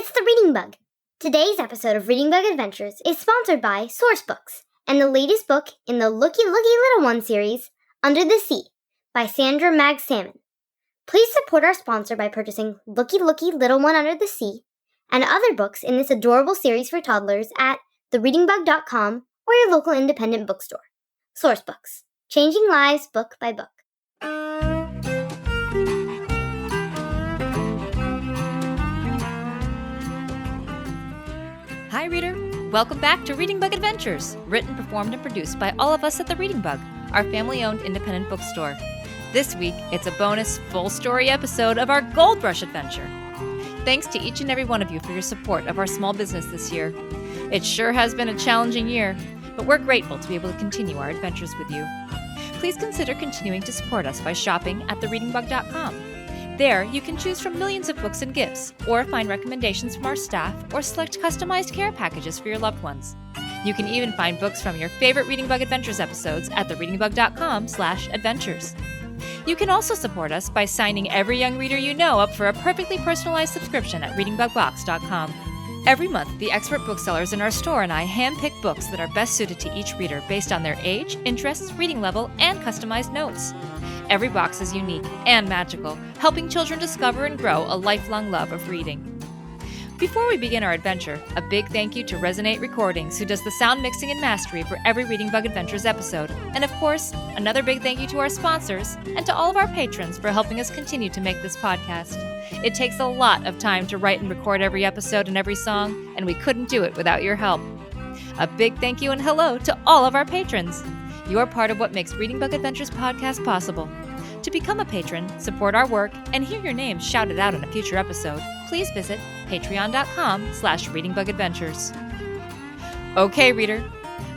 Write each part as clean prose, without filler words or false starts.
it's the Reading Bug. Today's episode of Reading Bug Adventures is sponsored by Sourcebooks and the latest book in the Looky Looky Little One series, Under the Sea, by Sandra Mag Salmon. Please support our sponsor by purchasing Looky Looky Little One Under the Sea and other books in this adorable series for toddlers at thereadingbug.com or your local independent bookstore. Sourcebooks, changing lives book by book. Hi, reader. Welcome back to Reading Bug Adventures, written, performed, and produced by all of us at the Reading Bug, our family-owned independent bookstore. This week, it's a bonus full-story episode of our Gold Rush adventure. Thanks to each and every one of you for your support of our small business this year. It sure has been a challenging year, but we're grateful to be able to continue our adventures with you. Please consider continuing to support us by shopping at thereadingbug.com. There, you can choose from millions of books and gifts, or find recommendations from our staff, or select customized care packages for your loved ones. You can even find books from your favorite Reading Bug Adventures episodes at thereadingbug.com/adventures. You can also support us by signing every young reader you know up for a perfectly personalized subscription at readingbugbox.com. Every month, the expert booksellers in our store and I handpick books that are best suited to each reader based on their age, interests, reading level, and customized notes. Every box is unique and magical, helping children discover and grow a lifelong love of reading. Before we begin our adventure, a big thank you to Resonate Recordings, who does the sound mixing and mastery for every Reading Bug Adventures episode. And of course, another big thank you to our sponsors and to all of our patrons for helping us continue to make this podcast. It takes a lot of time to write and record every episode and every song, and we couldn't do it without your help. A big thank you and hello to all of our patrons. You're part of what makes Reading Bug Adventures podcast possible. To become a patron, support our work, and hear your name shouted out in a future episode, please visit patreon.com/readingbugadventures. Okay, reader,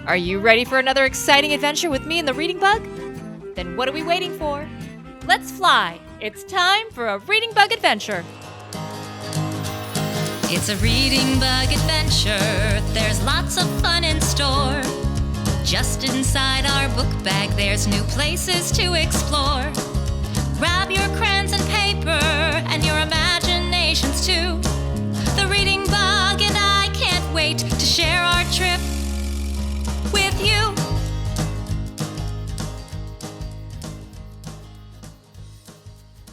are you ready for another exciting adventure with me and the Reading Bug? Then what are we waiting for? Let's fly! It's time for a Reading Bug adventure. It's a Reading Bug adventure. There's lots of fun in store. Just inside our book bag, there's new places to explore. Grab your crayons and paper and your imaginations too. The Reading Bug and I can't wait to share our trip with you.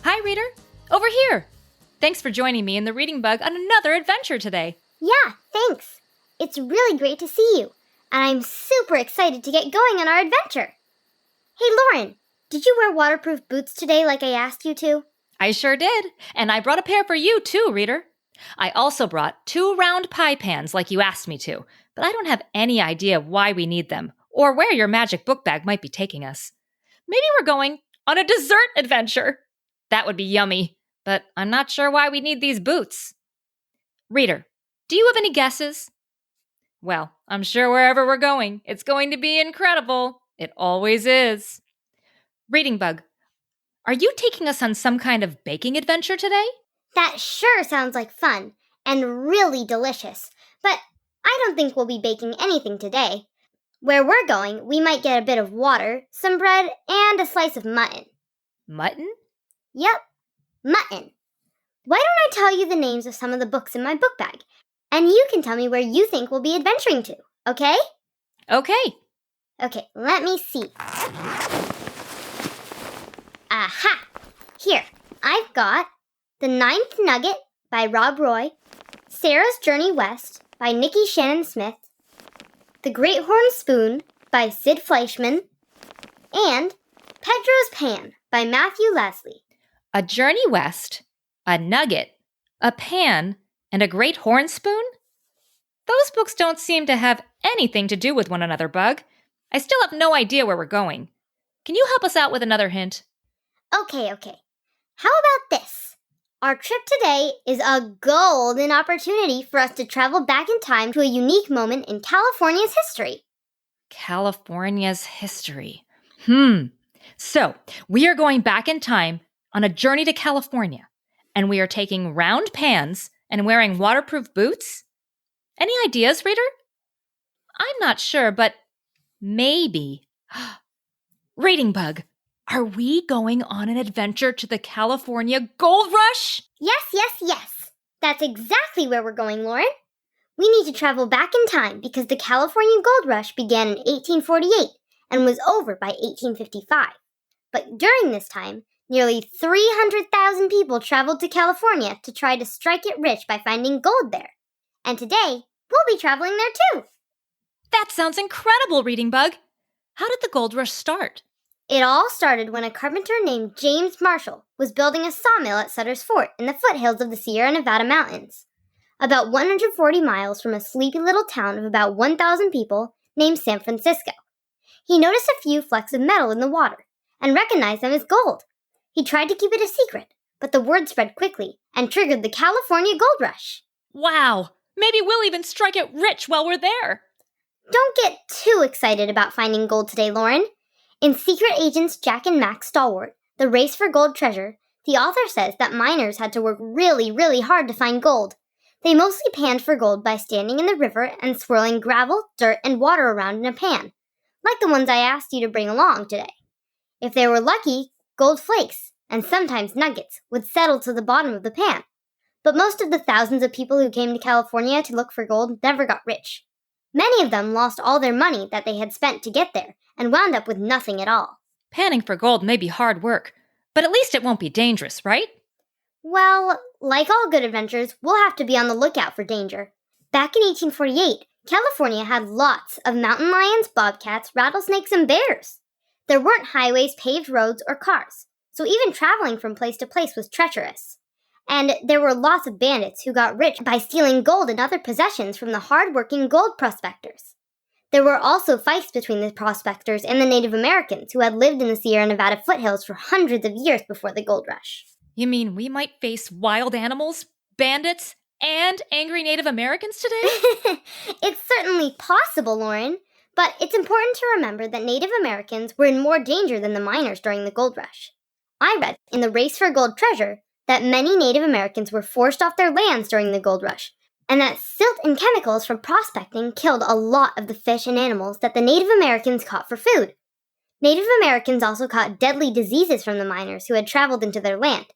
Hi, reader. Over here. Thanks for joining me in the Reading Bug on another adventure today. Yeah, thanks. It's really great to see you, and I'm super excited to get going on our adventure. Hey, Lauren, did you wear waterproof boots today like I asked you to? I sure did, and I brought a pair for you too, reader. I also brought 2 round pie pans like you asked me to, but I don't have any idea why we need them, or where your magic book bag might be taking us. Maybe we're going on a dessert adventure. That would be yummy, but I'm not sure why we need these boots. Reader, do you have any guesses? Well, I'm sure wherever we're going, it's going to be incredible. It always is. Reading Bug, are you taking us on some kind of baking adventure today? That sure sounds like fun and really delicious, but I don't think we'll be baking anything today. Where we're going, we might get a bit of water, some bread, and a slice of mutton. Mutton? Yep, mutton. Why don't I tell you the names of some of the books in my book bag, and you can tell me where you think we'll be adventuring to, okay? Okay. Okay, let me see. Aha! Here, I've got The Ninth Nugget by Rob Roy, Sarah's Journey West by Nikki Shannon Smith, The Great Horn Spoon by Sid Fleischman, and Pedro's Pan by Matthew Leslie. A Journey West, a Nugget, a Pan, and a Great Horn Spoon? Those books don't seem to have anything to do with one another, Bug. I still have no idea where we're going. Can you help us out with another hint? Okay. How about this? Our trip today is a golden opportunity for us to travel back in time to a unique moment in California's history. California's history. So, we are going back in time on a journey to California, and we are taking round pans and wearing waterproof boots? Any ideas, reader? I'm not sure, but maybe. Reading Bug, are we going on an adventure to the California Gold Rush? Yes. That's exactly where we're going, Lauren. We need to travel back in time because the California Gold Rush began in 1848 and was over by 1855. But during this time, nearly 300,000 people traveled to California to try to strike it rich by finding gold there. And today, we'll be traveling there too. That sounds incredible, Reading Bug. How did the gold rush start? It all started when a carpenter named James Marshall was building a sawmill at Sutter's Fort in the foothills of the Sierra Nevada mountains, about 140 miles from a sleepy little town of about 1,000 people named San Francisco. He noticed a few flecks of metal in the water and recognized them as gold. He tried to keep it a secret, but the word spread quickly and triggered the California Gold Rush. Wow! Maybe we'll even strike it rich while we're there. Don't get too excited about finding gold today, Lauren. In Secret Agents Jack and Max Stalwart, The Race for Gold Treasure, the author says that miners had to work really, really hard to find gold. They mostly panned for gold by standing in the river and swirling gravel, dirt, and water around in a pan, like the ones I asked you to bring along today. If they were lucky, gold flakes, and sometimes nuggets, would settle to the bottom of the pan. But most of the thousands of people who came to California to look for gold never got rich. Many of them lost all their money that they had spent to get there and wound up with nothing at all. Panning for gold may be hard work, but at least it won't be dangerous, right? Well, like all good adventures, we'll have to be on the lookout for danger. Back in 1848, California had lots of mountain lions, bobcats, rattlesnakes, and bears. There weren't highways, paved roads, or cars, so even traveling from place to place was treacherous. And there were lots of bandits who got rich by stealing gold and other possessions from the hard-working gold prospectors. There were also fights between the prospectors and the Native Americans who had lived in the Sierra Nevada foothills for hundreds of years before the gold rush. You mean we might face wild animals, bandits, and angry Native Americans today? It's certainly possible, Lauren, but it's important to remember that Native Americans were in more danger than the miners during the gold rush. I read in The Race for Gold Treasure that many Native Americans were forced off their lands during the gold rush, and that silt and chemicals from prospecting killed a lot of the fish and animals that the Native Americans caught for food. Native Americans also caught deadly diseases from the miners who had traveled into their land.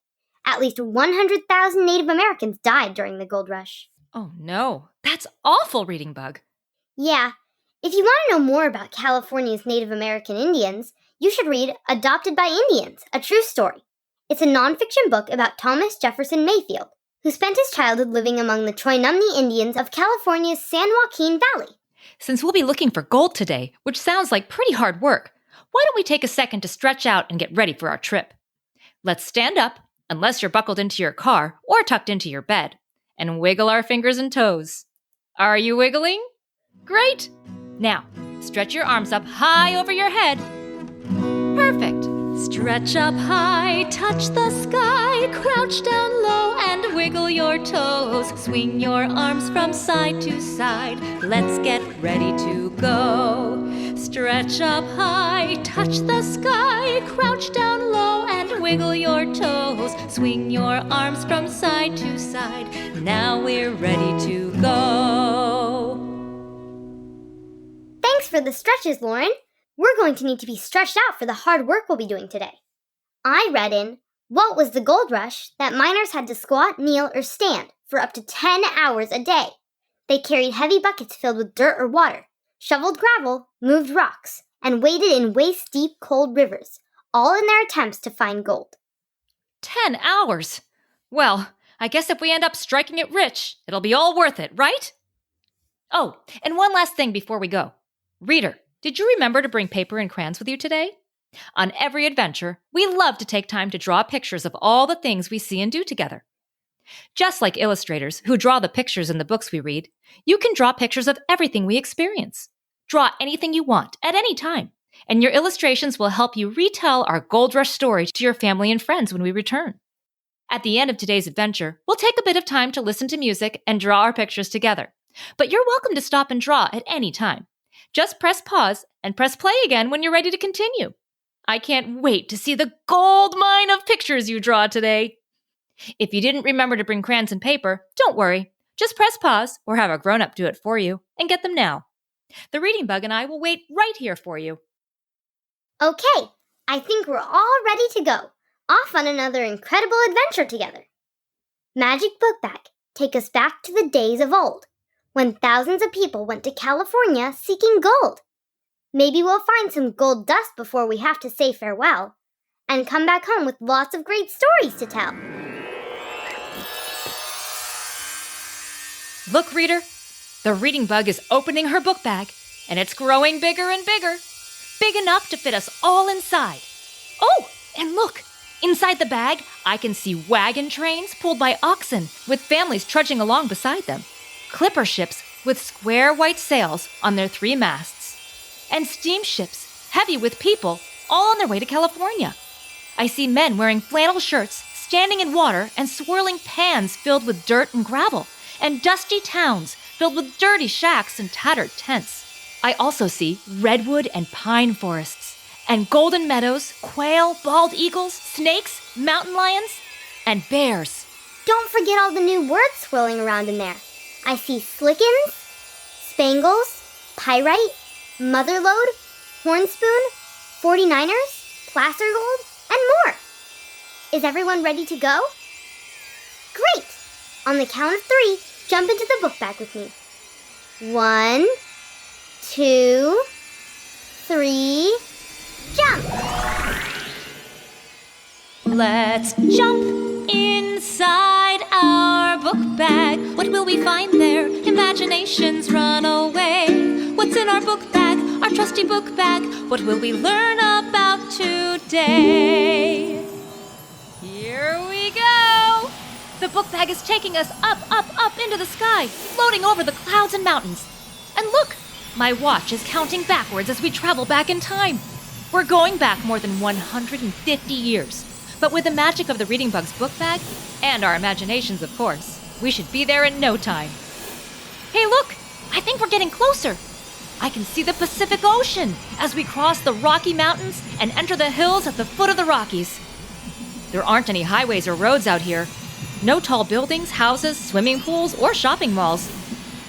At least 100,000 Native Americans died during the gold rush. Oh no, that's awful, Reading Bug. Yeah, if you want to know more about California's Native American Indians, you should read Adopted by Indians, A True Story. It's a nonfiction book about Thomas Jefferson Mayfield, who spent his childhood living among the Choinumne Indians of California's San Joaquin Valley. Since we'll be looking for gold today, which sounds like pretty hard work, why don't we take a second to stretch out and get ready for our trip? Let's stand up, unless you're buckled into your car or tucked into your bed, and wiggle our fingers and toes. Are you wiggling? Great! Now, stretch your arms up high over your head. Perfect! Stretch up high, touch the sky, crouch down low and wiggle your toes. Swing your arms from side to side. Let's get ready to go. Stretch up high, touch the sky, crouch down low and wiggle your toes. Swing your arms from side to side. Now we're ready to go. Thanks for the stretches, Lauren. We're going to need to be stretched out for the hard work we'll be doing today. I read in What Was the Gold Rush that miners had to squat, kneel, or stand for up to 10 hours a day. They carried heavy buckets filled with dirt or water, shoveled gravel, moved rocks, and waded in waist-deep cold rivers, all in their attempts to find gold. 10 hours? Well, I guess if we end up striking it rich, it'll be all worth it, right? Oh, and one last thing before we go. Reader, did you remember to bring paper and crayons with you today? On every adventure, we love to take time to draw pictures of all the things we see and do together. Just like illustrators who draw the pictures in the books we read, you can draw pictures of everything we experience. Draw anything you want at any time, and your illustrations will help you retell our Gold Rush story to your family and friends when we return. At the end of today's adventure, we'll take a bit of time to listen to music and draw our pictures together. But you're welcome to stop and draw at any time. Just press pause and press play again when you're ready to continue. I can't wait to see the gold mine of pictures you draw today. If you didn't remember to bring crayons and paper, don't worry. Just press pause or have a grown-up do it for you and get them now. The Reading Bug and I will wait right here for you. Okay, I think we're all ready to go. Off on another incredible adventure together. Magic Book Bag, take us back to the days of old, when thousands of people went to California seeking gold. Maybe we'll find some gold dust before we have to say farewell, and come back home with lots of great stories to tell. Look, reader, the reading bug is opening her book bag, and it's growing bigger and bigger, big enough to fit us all inside. Oh, and look, inside the bag, I can see wagon trains pulled by oxen with families trudging along beside them, clipper ships with square white sails on their 3 masts, and steamships heavy with people all on their way to California. I see men wearing flannel shirts, standing in water and swirling pans filled with dirt and gravel, and dusty towns filled with dirty shacks and tattered tents. I also see redwood and pine forests, and golden meadows, quail, bald eagles, snakes, mountain lions, and bears. Don't forget all the new words swirling around in there. I see Slickens, Spangles, Pyrite, Motherlode, Hornspoon, 49ers, Placer Gold, and more. Is everyone ready to go? Great! On the count of 3, jump into the book bag with me. 1, 2, 3, jump! Let's jump inside our book bag. What will we find there? Imaginations run away. What's in our book bag? Our trusty book bag. What will we learn about today? Here we go! The book bag is taking us up, up, up into the sky, floating over the clouds and mountains. And look, my watch is counting backwards as we travel back in time. We're going back more than 150 years. But with the magic of the Reading Bug's book bag, and our imaginations, of course, we should be there in no time. Hey, look! I think we're getting closer. I can see the Pacific Ocean as we cross the Rocky Mountains and enter the hills at the foot of the Rockies. There aren't any highways or roads out here. No tall buildings, houses, swimming pools, or shopping malls.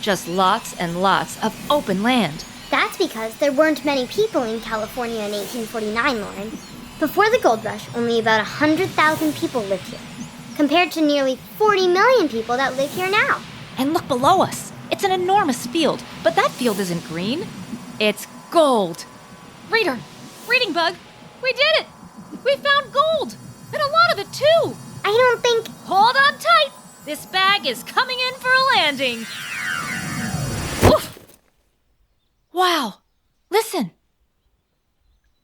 Just lots and lots of open land. That's because there weren't many people in California in 1849, Lauren. Before the gold rush, only about 100,000 people lived here, compared to nearly 40 million people that live here now. And look below us. It's an enormous field, but that field isn't green. It's gold. Reader, Reading Bug, we did it! We found gold! And a lot of it, too! I don't think... Hold on tight! This bag is coming in for a landing! Oof! Wow! Listen!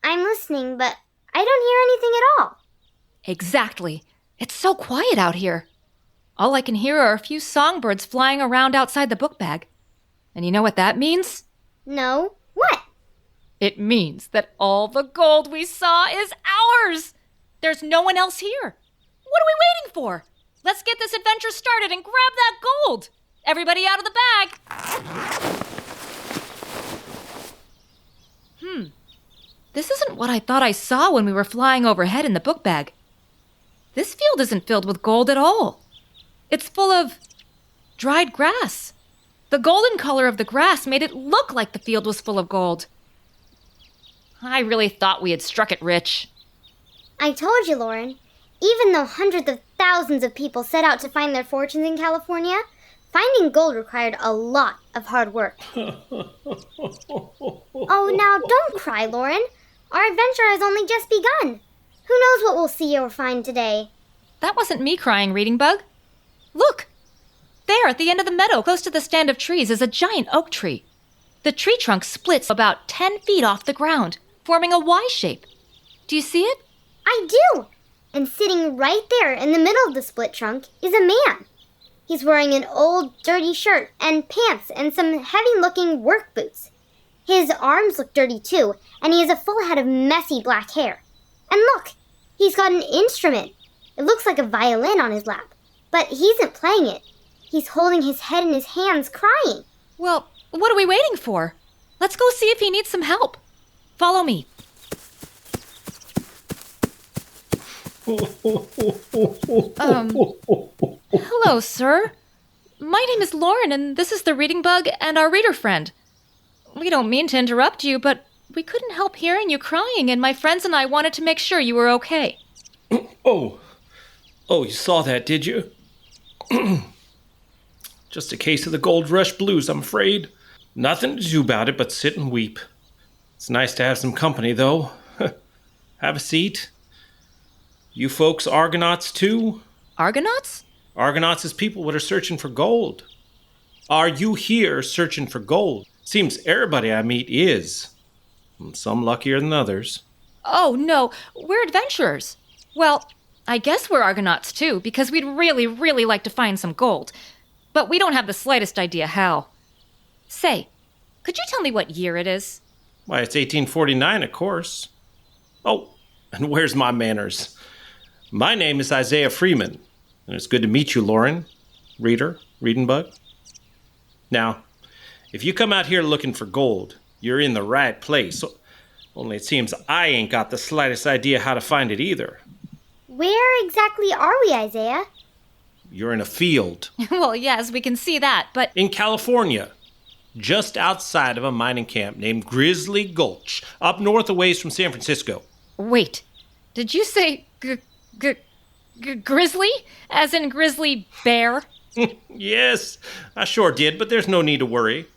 I'm listening, but I don't hear anything at all. Exactly. It's so quiet out here. All I can hear are a few songbirds flying around outside the book bag. And you know what that means? No. What? It means that all the gold we saw is ours! There's no one else here. What are we waiting for? Let's get this adventure started and grab that gold! Everybody out of the bag! This isn't what I thought I saw when we were flying overhead in the book bag. This field isn't filled with gold at all. It's full of dried grass. The golden color of the grass made it look like the field was full of gold. I really thought we had struck it rich. I told you, Lauren. Even though hundreds of thousands of people set out to find their fortunes in California, finding gold required a lot of hard work. Oh, now don't cry, Lauren. Our adventure has only just begun. Who knows what we'll see or find today? That wasn't me crying, Reading Bug. Look! There, at the end of the meadow, close to the stand of trees, is a giant oak tree. The tree trunk splits about 10 feet off the ground, forming a Y shape. Do you see it? I do! And sitting right there in the middle of the split trunk is a man. He's wearing an old, dirty shirt and pants and some heavy-looking work boots. His arms look dirty, too, and he has a full head of messy black hair. And look, he's got an instrument. It looks like a violin on his lap, but he isn't playing it. He's holding his head in his hands, crying. Well, what are we waiting for? Let's go see if he needs some help. Follow me. Hello, sir. My name is Lauren, and this is the Reading Bug and our reader friend. We don't mean to interrupt you, but we couldn't help hearing you crying, and my friends and I wanted to make sure you were okay. Oh, you saw that, did you? Just a case of the gold rush blues, I'm afraid. Nothing to do about it but sit and weep. It's nice to have some company, though. Have a seat. You folks Argonauts, too? Argonauts? Argonauts is people that are searching for gold. Are you here searching for gold? Seems everybody I meet is. Some luckier than others. Oh, no, we're adventurers. Well, I guess we're Argonauts, too, because we'd really, really like to find some gold. But we don't have the slightest idea how. Say, could you tell me what year it is? Why, it's 1849, of course. Oh, and where's my manners? My name is Isaiah Freeman, and it's good to meet you, Lauren, reader, reading bug. Now, if you come out here looking for gold, you're in the right place. Only it seems I ain't got the slightest idea how to find it either. Where exactly are we, Isaiah? You're in a field. Well, yes, we can see that, but... In California, just outside of a mining camp named Grizzly Gulch, up north a ways from San Francisco. Wait, did you say grizzly? As in grizzly bear? Yes, I sure did, but there's no need to worry.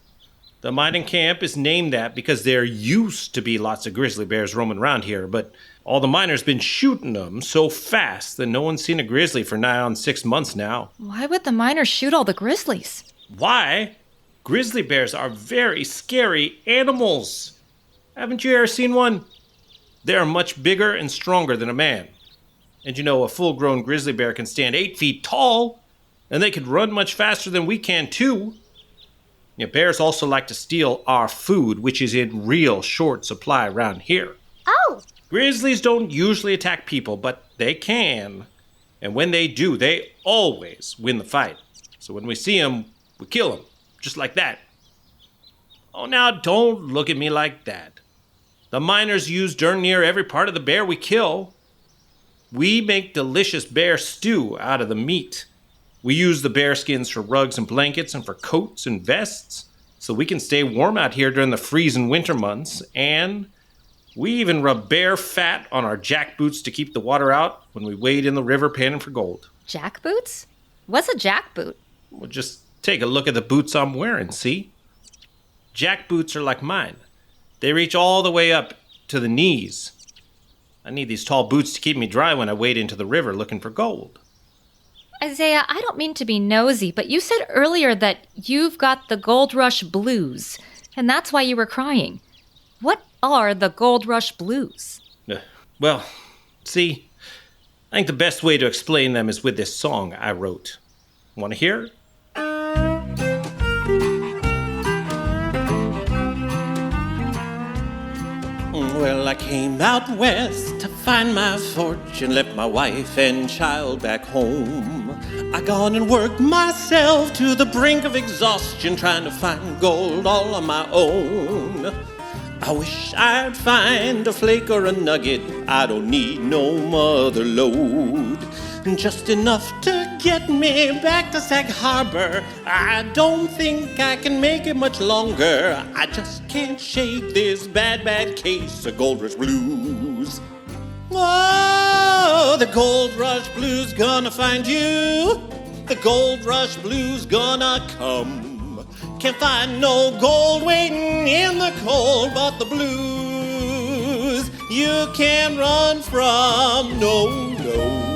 The mining camp is named that because there used to be lots of grizzly bears roaming around here, but all the miners been shooting them so fast that no one's seen a grizzly for nigh on 6 months now. Why would the miners shoot all the grizzlies? Why? Grizzly bears are very scary animals. Haven't you ever seen one? They're much bigger and stronger than a man. And you know, a full-grown grizzly bear can stand 8 feet tall, and they can run much faster than we can, too. Yeah, bears also like to steal our food, which is in real short supply around here. Oh! Grizzlies don't usually attack people, but they can. And when they do, they always win the fight. So when we see them, we kill them, just like that. Oh, now don't look at me like that. The miners use darn near every part of the bear we kill. We make delicious bear stew out of the meat. We use the bear skins for rugs and blankets and for coats and vests, so we can stay warm out here during the freezing winter months, and we even rub bear fat on our jack boots to keep the water out when we wade in the river panning for gold. Jack boots? What's a jack boot? Well, just take a look at the boots I'm wearing, see? Jack boots are like mine. They reach all the way up to the knees. I need these tall boots to keep me dry when I wade into the river looking for gold. Isaiah, I don't mean to be nosy, but you said earlier that you've got the Gold Rush blues, and that's why you were crying. What are the Gold Rush blues? Well, see, I think the best way to explain them is with this song I wrote. Want to hear? Well, I came out west to find my fortune, left my wife and child back home. I gone and worked myself to the brink of exhaustion, trying to find gold all on my own. I wish I'd find a flake or a nugget, I don't need no mother lode. Just enough to get me back to Sag Harbor. I don't think I can make it much longer. I just can't shake this bad, bad case of Gold Rush blues. Oh, the Gold Rush blues gonna find you. The Gold Rush blues gonna come. Can't find no gold waiting in the cold, but the blues you can't run from, no, no.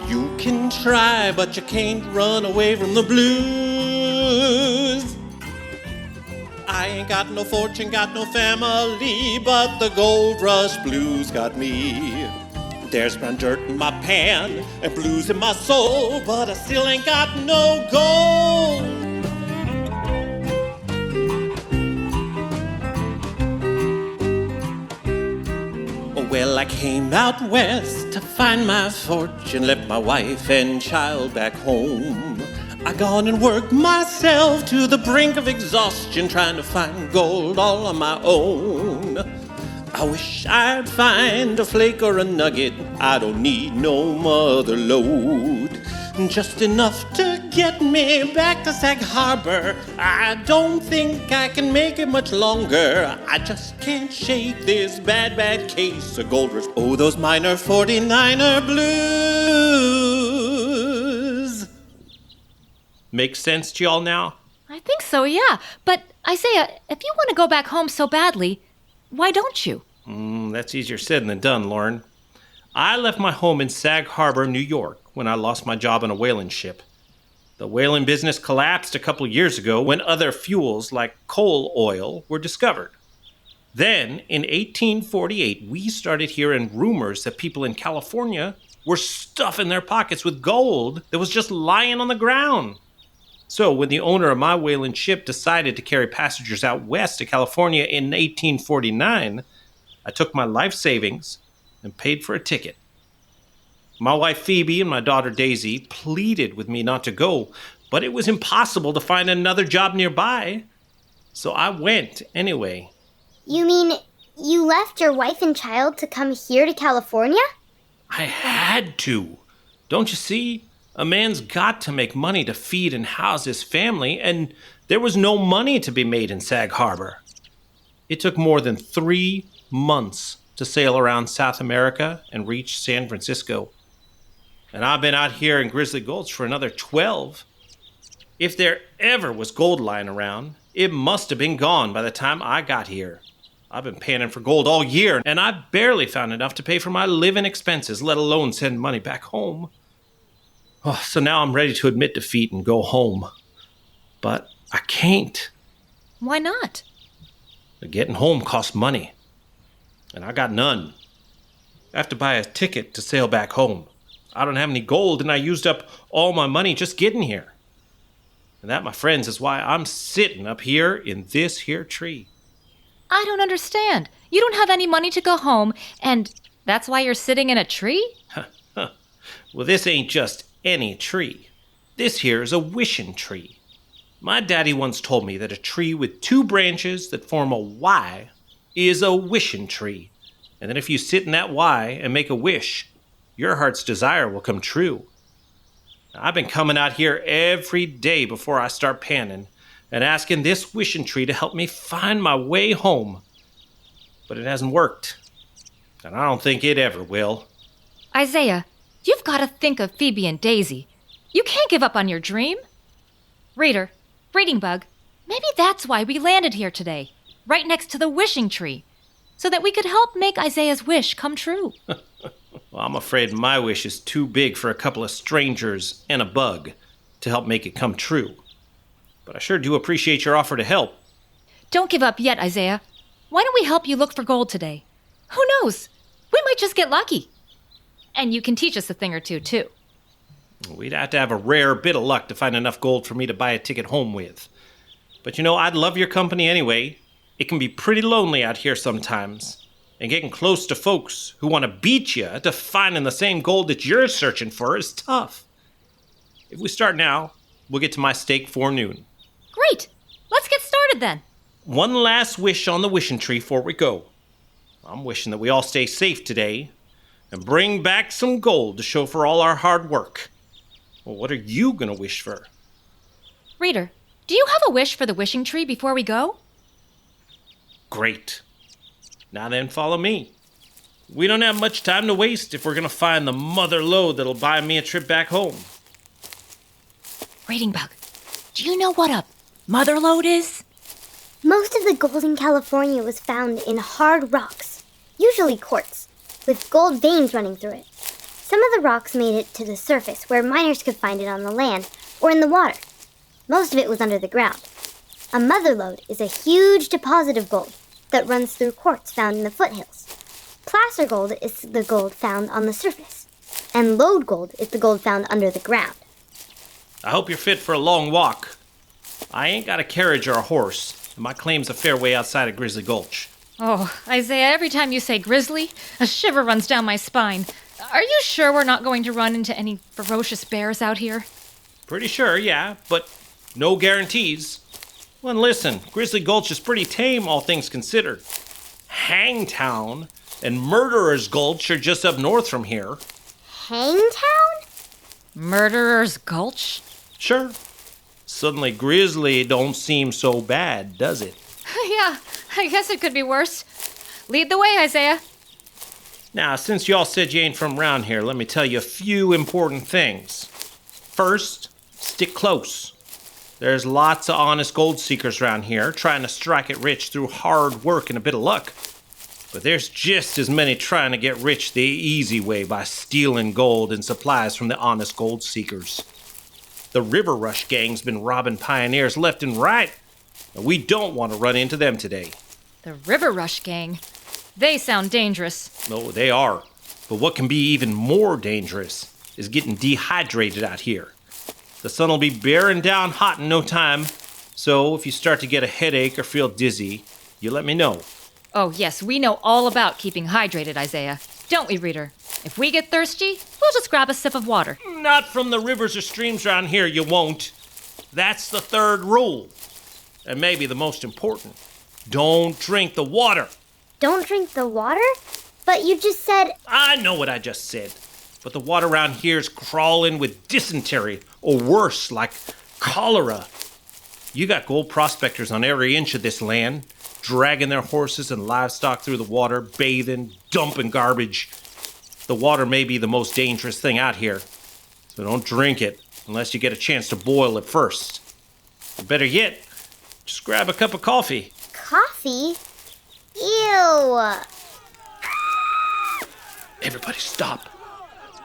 You can try, but you can't run away from the blues. I ain't got no fortune, got no family, but the Gold Rush blues got me. There's brown dirt in my pan and blues in my soul, but I still ain't got no gold. Well, I came out west to find my fortune, left my wife and child back home. I gone and worked myself to the brink of exhaustion, trying to find gold all on my own. I wish I'd find a flake or a nugget, I don't need no mother lode. Just enough to Get me back to Sag Harbor. I don't think I can make it much longer. I just can't shake this bad, bad case of gold rush. Oh, those minor 49er blues. Makes sense to y'all now? I think so, yeah. But, Isaiah, if you want to go back home so badly, why don't you? That's easier said than done, Lauren. I left my home in Sag Harbor, New York, when I lost my job on a whaling ship. The whaling business collapsed a couple years ago when other fuels like coal oil were discovered. Then, in 1848, we started hearing rumors that people in California were stuffing their pockets with gold that was just lying on the ground. So, when the owner of my whaling ship decided to carry passengers out west to California in 1849, I took my life savings and paid for a ticket. My wife Phoebe and my daughter Daisy pleaded with me not to go, but it was impossible to find another job nearby. So I went anyway. You mean you left your wife and child to come here to California? I had to. Don't you see? A man's got to make money to feed and house his family, and there was no money to be made in Sag Harbor. It took more than 3 months to sail around South America and reach San Francisco. And I've been out here in Grizzly Gulch for another 12. If there ever was gold lying around, it must have been gone by the time I got here. I've been panning for gold all year, and I barely found enough to pay for my living expenses, let alone send money back home. Oh, so now I'm ready to admit defeat and go home. But I can't. Why not? Getting home costs money, and I got none. I have to buy a ticket to sail back home. I don't have any gold, and I used up all my money just getting here. And that, my friends, is why I'm sitting up here in this here tree. I don't understand. You don't have any money to go home, and that's why you're sitting in a tree? Well, this ain't just any tree. This here is a wishing tree. My daddy once told me that a tree with 2 branches that form a Y is a wishing tree, and that if you sit in that Y and make a wish, your heart's desire will come true. Now, I've been coming out here every day before I start panning and asking this wishing tree to help me find my way home. But it hasn't worked, and I don't think it ever will. Isaiah, you've got to think of Phoebe and Daisy. You can't give up on your dream. Reader, Reading Bug, maybe that's why we landed here today, right next to the wishing tree, so that we could help make Isaiah's wish come true. Well, I'm afraid my wish is too big for a couple of strangers and a bug to help make it come true. But I sure do appreciate your offer to help. Don't give up yet, Isaiah. Why don't we help you look for gold today? Who knows? We might just get lucky. And you can teach us a thing or two, too. We'd have to have a rare bit of luck to find enough gold for me to buy a ticket home with. But you know, I'd love your company anyway. It can be pretty lonely out here sometimes. And getting close to folks who want to beat you to finding the same gold that you're searching for is tough. If we start now, we'll get to my stake 4 noon. Great! Let's get started then. One last wish on the wishing tree before we go. I'm wishing that we all stay safe today and bring back some gold to show for all our hard work. Well, what are you going to wish for? Reader, do you have a wish for the wishing tree before we go? Great. Now then, follow me. We don't have much time to waste if we're going to find the mother lode that'll buy me a trip back home. Reading Bug, do you know what a mother lode is? Most of the gold in California was found in hard rocks, usually quartz, with gold veins running through it. Some of the rocks made it to the surface where miners could find it on the land or in the water. Most of it was under the ground. A mother lode is a huge deposit of gold that runs through quartz found in the foothills. Placer gold is the gold found on the surface, and lode gold is the gold found under the ground. I hope you're fit for a long walk. I ain't got a carriage or a horse, and my claim's a fair way outside of Grizzly Gulch. Oh, Isaiah, every time you say grizzly, a shiver runs down my spine. Are you sure we're not going to run into any ferocious bears out here? Pretty sure, yeah, but no guarantees. Well, and listen, Grizzly Gulch is pretty tame, all things considered. Hangtown and Murderer's Gulch are just up north from here. Hangtown? Murderer's Gulch? Sure. Suddenly grizzly don't seem so bad, does it? Yeah, I guess it could be worse. Lead the way, Isaiah. Now, since y'all said you ain't from around here, let me tell you a few important things. First, stick close. There's lots of honest gold seekers around here trying to strike it rich through hard work and a bit of luck. But there's just as many trying to get rich the easy way by stealing gold and supplies from the honest gold seekers. The River Rush gang's been robbing pioneers left and right, and we don't want to run into them today. The River Rush gang. They sound dangerous. No, they are. But what can be even more dangerous is getting dehydrated out here. The sun will be bearing down hot in no time, so if you start to get a headache or feel dizzy, you let me know. Oh, yes, we know all about keeping hydrated, Isaiah. Don't we, Reader? If we get thirsty, we'll just grab a sip of water. Not from the rivers or streams around here, you won't. That's the third rule. And maybe the most important. Don't drink the water. Don't drink the water? But you just said... I know what I just said. But the water around here's crawling with dysentery, or worse, like cholera. You got gold prospectors on every inch of this land, dragging their horses and livestock through the water, bathing, dumping garbage. The water may be the most dangerous thing out here, so don't drink it unless you get a chance to boil it first. Or better yet, just grab a cup of coffee. Coffee? Ew! Everybody stop.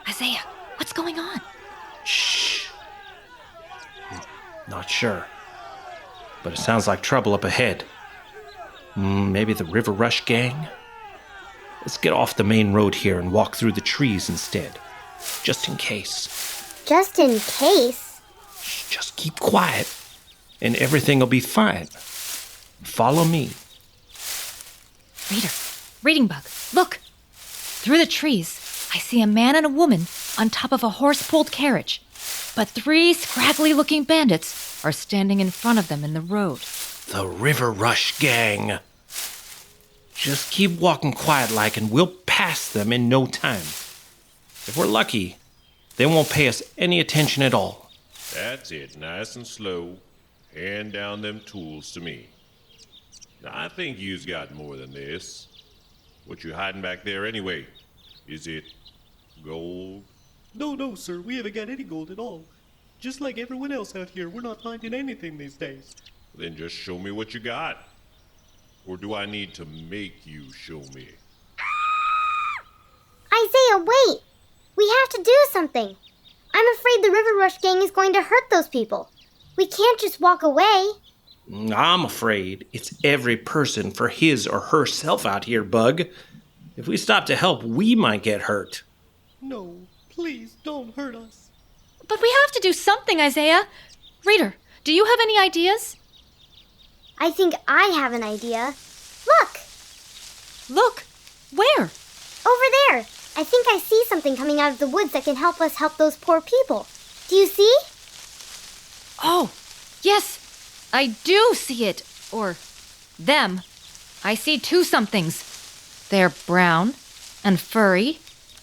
Isaiah, what's going on? Shh. Not sure. But it sounds like trouble up ahead. Maybe the River Rush gang? Let's get off the main road here and walk through the trees instead. Just in case. Just in case? Shh, just keep quiet, and everything will be fine. Follow me. Reader, Reading Bug, look! Through the trees, I see a man and a woman on top of a horse-pulled carriage. But 3 scraggly-looking bandits are standing in front of them in the road. The River Rush gang. Just keep walking quiet-like and we'll pass them in no time. If we're lucky, they won't pay us any attention at all. That's it, nice and slow. Hand down them tools to me. Now, I think you's got more than this. What you hiding back there anyway? Is it gold? No, sir. We haven't got any gold at all. Just like everyone else out here, we're not finding anything these days. Then just show me what you got. Or do I need to make you show me? Isaiah, wait! We have to do something. I'm afraid the River Rush gang is going to hurt those people. We can't just walk away. I'm afraid it's every person for his or herself out here, Bug. If we stop to help, we might get hurt. No, please don't hurt us. But we have to do something, Isaiah. Reader, do you have any ideas? I think I have an idea. Look! Look! Where? Over there! I think I see something coming out of the woods that can help us help those poor people. Do you see? Oh, yes, I do see it. Or them. I see 2 somethings. They're brown and furry,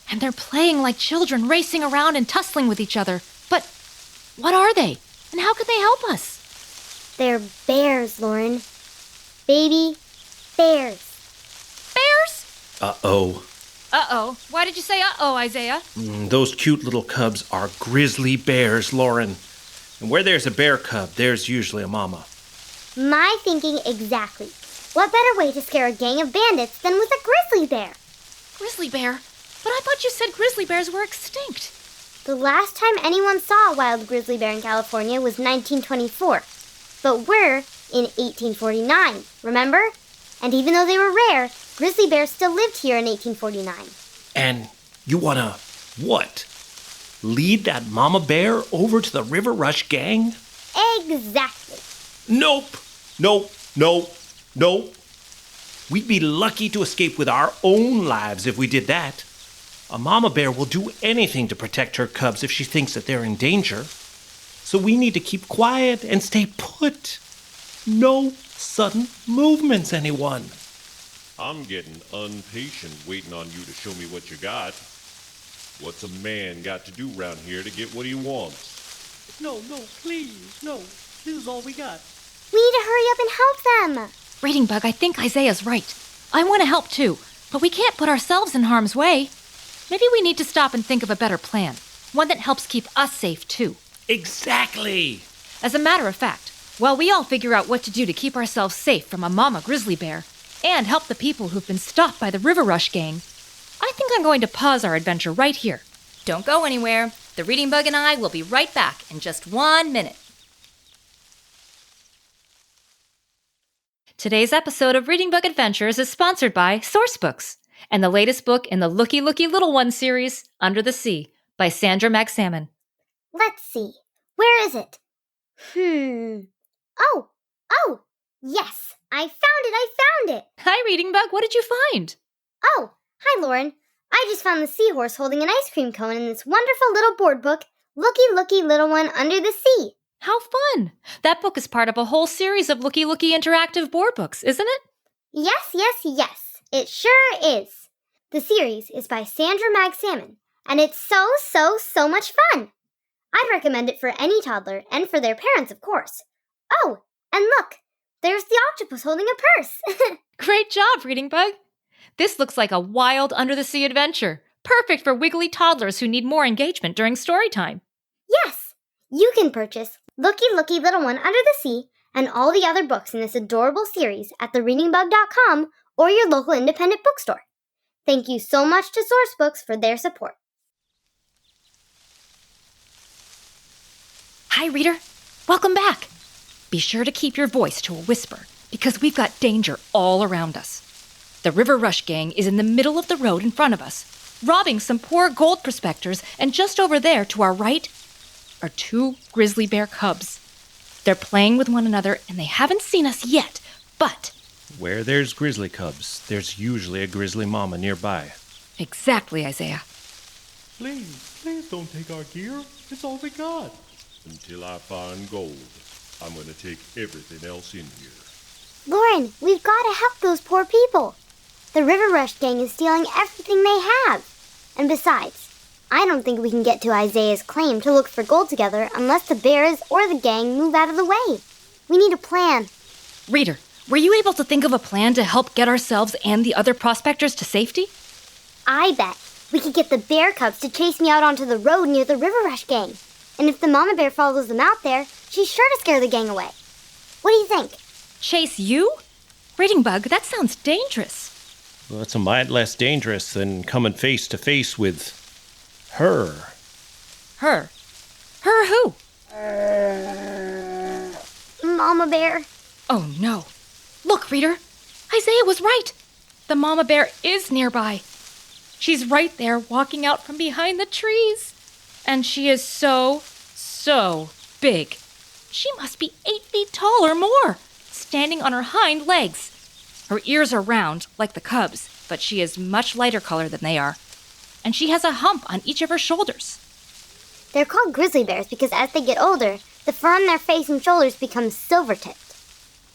and they're playing like children, racing around and tussling with each other. But what are they? And how could they help us? They're bears, Lauren. Baby bears. Bears? Uh-oh. Uh-oh. Why did you say uh-oh, Isaiah? Those cute little cubs are grizzly bears, Lauren. And where there's a bear cub, there's usually a mama. My thinking exactly. What better way to scare a gang of bandits than with a grizzly bear? Grizzly bear? But I thought you said grizzly bears were extinct. The last time anyone saw a wild grizzly bear in California was 1924. But we're in 1849, remember? And even though they were rare, grizzly bears still lived here in 1849. And you wanna, what? Lead that mama bear over to the River Rush gang? Exactly. Nope. We'd be lucky to escape with our own lives if we did that. A mama bear will do anything to protect her cubs if she thinks that they're in danger. So we need to keep quiet and stay put. No sudden movements, anyone. I'm getting impatient waiting on you to show me what you got. What's a man got to do round here to get what he wants? No, please, no. This is all we got. We need to hurry up and help them. Reading Bug, I think Isaiah's right. I want to help too, but we can't put ourselves in harm's way. Maybe we need to stop and think of a better plan. One that helps keep us safe too. Exactly! As a matter of fact, while we all figure out what to do to keep ourselves safe from a mama grizzly bear and help the people who've been stopped by the River Rush gang, I think I'm going to pause our adventure right here. Don't go anywhere. The Reading Bug and I will be right back in just 1 minute. Today's episode of Reading Bug Adventures is sponsored by Sourcebooks and the latest book in the Looky Looky Little One series, Under the Sea, by Sandra Magsalmon. Let's see. Where is it? Oh, yes. I found it. Hi, Reading Bug. What did you find? Oh, hi, Lauren. I just found the seahorse holding an ice cream cone in this wonderful little board book, Looky Looky Little One Under the Sea. How fun! That book is part of a whole series of Looky Looky interactive board books, isn't it? Yes. It sure is. The series is by Sandra Magsalmon, and it's so much fun. I'd recommend it for any toddler and for their parents, of course. Oh, and look, there's the octopus holding a purse. Great job, Reading Bug. This looks like a wild under-the-sea adventure, perfect for wiggly toddlers who need more engagement during story time. Yes, you can purchase Looky Looky Little One Under the Sea and all the other books in this adorable series at thereadingbug.com or your local independent bookstore. Thank you so much to Sourcebooks for their support. Hi, reader. Welcome back. Be sure to keep your voice to a whisper because we've got danger all around us. The River Rush gang is in the middle of the road in front of us, robbing some poor gold prospectors, and just over there to our right are 2 grizzly bear cubs. They're playing with one another and they haven't seen us yet, but... Where there's grizzly cubs, there's usually a grizzly mama nearby. Exactly, Isaiah. Please don't take our gear. It's all we got. Until I find gold, I'm going to take everything else in here. Lauren, we've got to help those poor people. The River Rush gang is stealing everything they have. And besides, I don't think we can get to Isaiah's claim to look for gold together unless the bears or the gang move out of the way. We need a plan. Reader, were you able to think of a plan to help get ourselves and the other prospectors to safety? I bet we could get the bear cubs to chase me out onto the road near the River Rush gang. And if the mama bear follows them out there, she's sure to scare the gang away. What do you think? Chase you? Reading Bug, that sounds dangerous. Well, it's a mite less dangerous than coming face to face with her. Her? Her who? Mama bear. Oh no. Look, reader. Isaiah was right. The mama bear is nearby. She's right there walking out from behind the trees. And she is so big. She must be 8 feet tall or more, standing on her hind legs. Her ears are round, like the cubs, but she is much lighter color than they are. And she has a hump on each of her shoulders. They're called grizzly bears because as they get older, the fur on their face and shoulders becomes silver-tipped.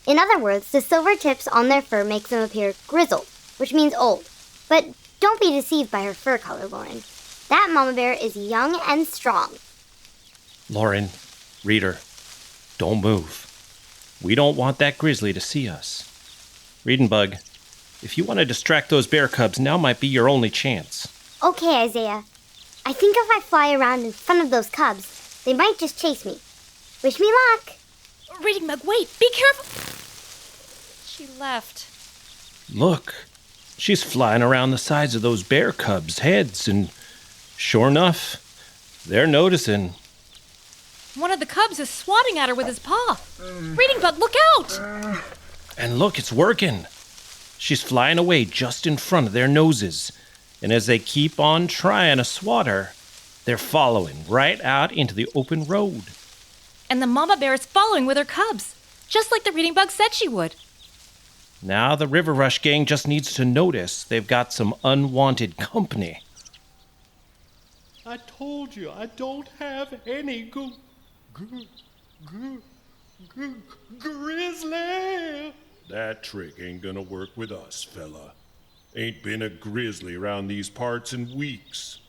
In other words, the silver tips on their fur makes them appear grizzled, which means old. But don't be deceived by her fur color, Lauren. That mama bear is young and strong. Lauren, reader, don't move. We don't want that grizzly to see us. Reading Bug, if you want to distract those bear cubs, now might be your only chance. Okay, Isaiah. I think if I fly around in front of those cubs, they might just chase me. Wish me luck. Reading Bug, wait, be careful. She left. Look, she's flying around the sides of those bear cubs' heads, and sure enough, they're noticing. One of the cubs is swatting at her with his paw. Reading Bug, look out! And look, it's working. She's flying away just in front of their noses. And as they keep on trying to swat her, they're following right out into the open road. And the mama bear is following with her cubs, just like the Reading Bug said she would. Now the River Rush gang just needs to notice they've got some unwanted company. I told you I don't have any grizzly. That trick ain't gonna work with us, fella. Ain't been a grizzly around these parts in weeks.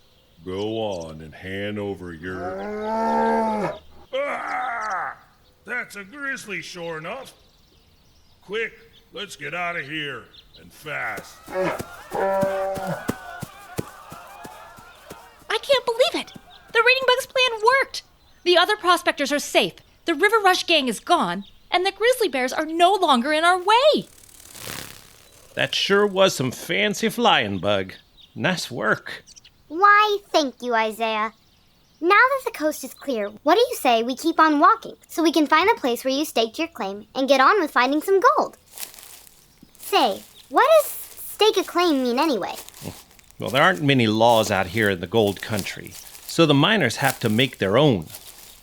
Go on and hand over your... That's a grizzly, sure enough. Quick, let's get out of here, and fast. I can't believe it! The Reading Bug's plan worked! The other prospectors are safe, the River Rush gang is gone, and the grizzly bears are no longer in our way! That sure was some fancy flying, Bug. Nice work. Why, thank you, Isaiah. Now that the coast is clear, what do you say we keep on walking so we can find the place where you staked your claim and get on with finding some gold? Say, what does stake a claim mean anyway? Well, there aren't many laws out here in the gold country, so the miners have to make their own.